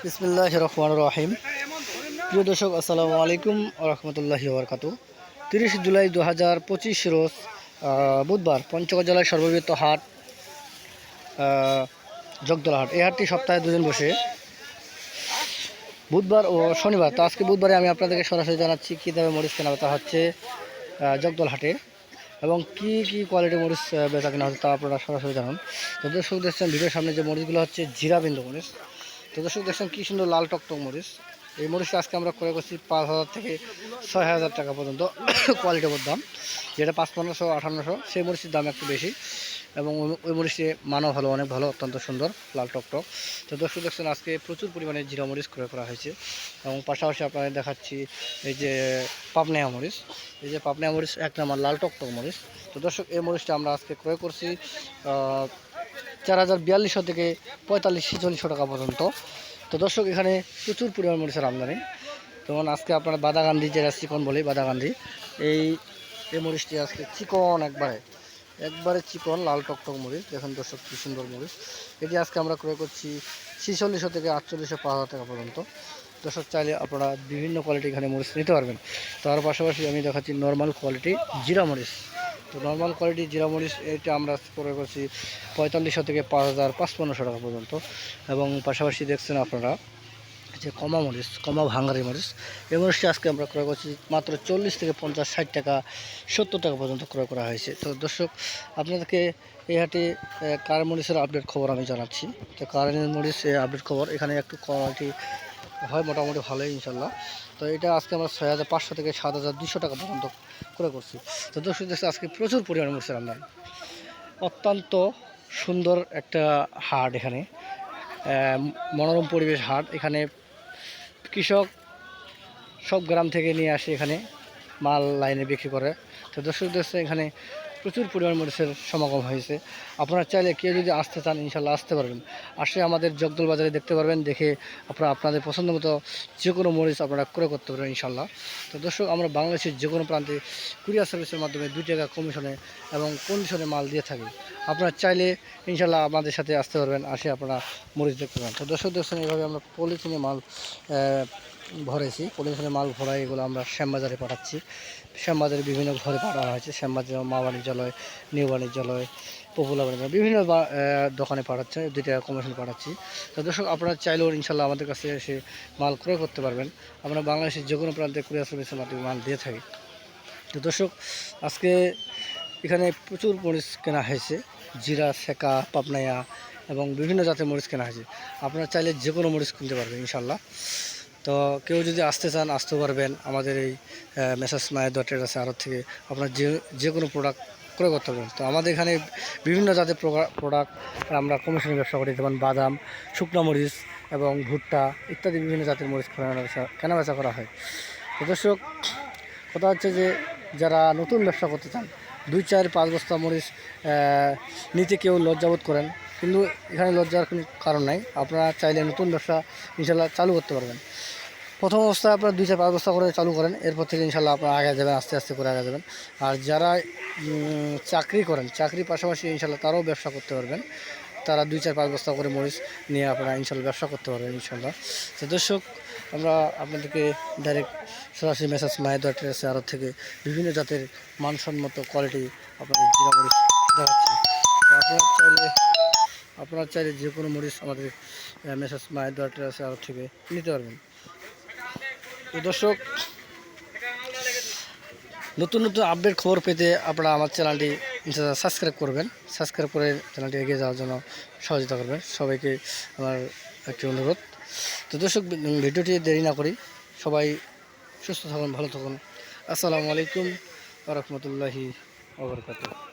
বিসমিল্লাহির রহমানির রহিম। প্রিয় দর্শক, আসসালামু আলাইকুম ওয়া রাহমাতুল্লাহি ওয়া বারাকাতুহু। 30 জুলাই 2025 রোজ বুধবার পঞ্চগড় জেলার সর্ববৃহৎ হাট জগদলা হাট। এই হাটটি সপ্তাহে দুদিন বসে, বুধবার ও শনিবার। তো আজকে বুধবারে আমি আপনাদেরকে সরাসরি জানাচ্ছি কী দামে মরিচ কেনা বেচা হচ্ছে জগদলা হাটে, এবং কি কি কোয়ালিটি মরিচ বেচা কেনা হচ্ছে তা আপনারা সরাসরি জানান। তো দর্শক দেখছেন ভিডিওর সামনে যে মরিচগুলো হচ্ছে জিরাবিন্দু মরিচ। তো দর্শক দেখছেন কী সুন্দর লাল টকটক মরিচ। এই মরিচটা আজকে আমরা ক্রয় করছি 5,000 থেকে 6,000 টাকা পর্যন্ত কোয়ালিটির দাম, যেটা 5,500 1800 সেই মরিচের দাম একটু বেশি, এবং ওই মরিচটি মানও ভালো, অনেক ভালো, অত্যন্ত সুন্দর লাল টকটক। তো দর্শক দেখছেন আজকে প্রচুর পরিমাণে জিরা মরিচ ক্রয় করা হয়েছে, এবং পাশাপাশি আপনাদের দেখাচ্ছি এই যে পাবনায়া মরিচ। এই যে পাবনায়া মরিচ এক নাম্বার লাল টকটক মরিচ। তো দর্শক এই মরিচটা আমরা আজকে ক্রয় করছি 4,042 থেকে 45-46 টাকা পর্যন্ত। তো দর্শক এখানে প্রচুর পরিমাণ মরিচের আমদানি। যেমন আজকে আপনারা বাদাগান্ধি, যেটা চিকন বলি বাদাগান্ধি, এই মরিচটি আজকে চিকন, একবারে চিকন লাল টকটক মরিচ। দেখুন দর্শক কী সুন্দর মরিচ। এটি আজকে আমরা ক্রয় করছি 46 থেকে 48 5,000 টাকা পর্যন্ত। দর্শক চাইলে আপনারা বিভিন্ন কোয়ালিটি এখানে মরিচ নিতে পারবেন। তার পাশাপাশি আমি দেখাচ্ছি নর্মাল কোয়ালিটি জিরা মরিচ। তো নর্মাল কোয়ালিটি জিরা মরিচ এটা আমরা ক্রয় করছি 4500 থেকে 5,500 টাকা পর্যন্ত। এবং পাশাপাশি দেখছেন আপনারা যে কমা মরিচ, কমা ভাঙ্গারি মরিচ, এই মরিচটি আজকে আমরা ক্রয় করছি মাত্র 40 থেকে 50, 60 টাকা, 70 টাকা পর্যন্ত ক্রয় করা হয়েছে। তো দর্শক আপনাদেরকে এই হাটে কার মরিচের আপডেট খবর আমি জানাচ্ছি। তো কার মরিচ আপডেট খবর, এখানে একটু কোয়ালিটি হয় মোটামুটি ভালোই ইনশাল্লাহ। তো এটা আজকে আমরা 6,500 থেকে 7,200 টাকা পর্যন্ত ক্রয় করছি। তো দর্শক দেখছি আজকে প্রচুর পরিমাণে মরিচের আমদানি, অত্যন্ত সুন্দর একটা হাট। এখানে মনোরম পরিবেশ হাট। এখানে কৃষক সব গ্রাম থেকে নিয়ে আসে এখানে মাল লাইনে বিক্রি করে। তো দর্শক দেখছে এখানে প্রচুর পরিমাণ মরিচের সমাগম হয়েছে। আপনারা চাইলে কেউ যদি আসতে চান ইনশাল্লাহ আসতে পারবেন, আসে আমাদের জগদল বাজারে দেখতে পারবেন, দেখে আপনারা আপনাদের পছন্দ মতো যে কোনো মরিচ আপনারা ক্রয় করতে পারবেন ইনশাল্লাহ। তো দর্শক আমরা বাংলাদেশের যে কোনো প্রান্তে কুরিয়ার সার্ভিসের মাধ্যমে 2 টাকা কমিশনে এবং কন্ডিশনে মাল দিয়ে থাকি। আপনারা চাইলে ইনশাল্লাহ আমাদের সাথে আসতে পারবেন, আসে আপনারা মরিচ দেখতে পারেন। তো দর্শক দেখছেন এইভাবে আমরা পলিথিনে মাল ভরেছি, পলিথিনে মাল ভরাই এগুলো আমরা শ্যামবাজারে পাঠাচ্ছি। শ্যামবাজারে বিভিন্ন ঘরে পাঠানো হয়েছে। শ্যামবাজার মা বাণিজ্যালয়, নিউ বাণিজ্যালয়, পপুলার বাণিজ্যালয়, বিভিন্ন দোকানে পাঠাচ্ছে, 2 টাকা কমিশন পাঠাচ্ছি। তো দর্শক আপনারা চাইলেও ইনশাল্লাহ আমাদের কাছে এসে মাল ক্রয় করতে পারবেন। আমরা বাংলাদেশের যে কোনো প্রান্তে কুরিয়ার সার্ভিসের মাধ্যমে মাল দিয়ে থাকি। তো দর্শক আজকে এখানে প্রচুর মরিচ কেনা হয়েছে, জিরা, সেকা, পাবনায়া এবং বিভিন্ন জাতের মরিচ কেনা হয়েছে। আপনারা চাইলে যে কোনো মরিচ কিনতে পারবেন ইনশাল্লাহ। তো কেউ যদি আসতে চান আসতে পারবেন আমাদের এই মেসার্স মায়ের ট্রেডার্স আড়ত থেকে। আপনার যে কোনো প্রোডাক্ট ক্রয় করতে পারবেন। তো আমাদের এখানে বিভিন্ন জাতের প্রোডাক্ট আমরা কমিশনের ব্যবসা করি, যেমন বাদাম, শুকনো মরিচ এবং ভুট্টা ইত্যাদি বিভিন্ন জাতের মরিচ কেনাবেচা করা হয়। তো দর্শক কথা হচ্ছে যে যারা নতুন ব্যবসা করতে চান, 2, 4, 5 বস্তা মরিচ নিতে কেউ লজ্জাবোধ করেন, কিন্তু এখানে লজ্জার কোনো কারণ নাই। আপনারা চাইলে নতুন ব্যবসা ইনশাল্লাহ চালু করতে পারবেন। প্রথম অবস্থায় আপনারা 2, 4, 5 বস্তা করে চালু করেন, এরপর থেকে ইনশাল্লাহ আপনারা আগে যাবেন, আস্তে আস্তে করে আগে যাবেন। আর যারা চাকরি করেন, চাকরির পাশাপাশি ইনশাল্লাহ তারাও ব্যবসা করতে পারবেন। তারা 2, 4, 5 বস্তা করে মরিচ নিয়ে আপনারা ইনশাল্লাহ ব্যবসা করতে পারবেন ইনশাল্লাহ। তো দর্শক আমরা আপনাদেরকে ডাইরেক্ট সরাসরি মেসার্স মায়ের ট্রেডার্স আড়ত থেকে বিভিন্ন জাতের মানসম্মত কোয়ালিটি আপনাদের জিরা মরিচ দেখাচ্ছি। তো আপনারা চাইলে যে কোনো মরিচ আমাদের মেসার্স মায়ের ট্রেডার্স আড়ত থেকে নিতে পারবেন। তো দর্শক নতুন নতুন আপডেট খবর পেতে আপনারা আমার চ্যানেলটি সাবস্ক্রাইব করবেন, সাবস্ক্রাইব করে চ্যানেলটি এগিয়ে যাওয়ার জন্য সহযোগিতা করবেন। সবাইকে আমার একটি অনুরোধ। তো দর্শক ভিডিওটি দেরি না করি, সবাই সুস্থ থাকুন, ভালো থাকুন। আসসালামু আলাইকুম ওয়া রাহমাতুল্লাহি ওয়া বারাকাতুহু।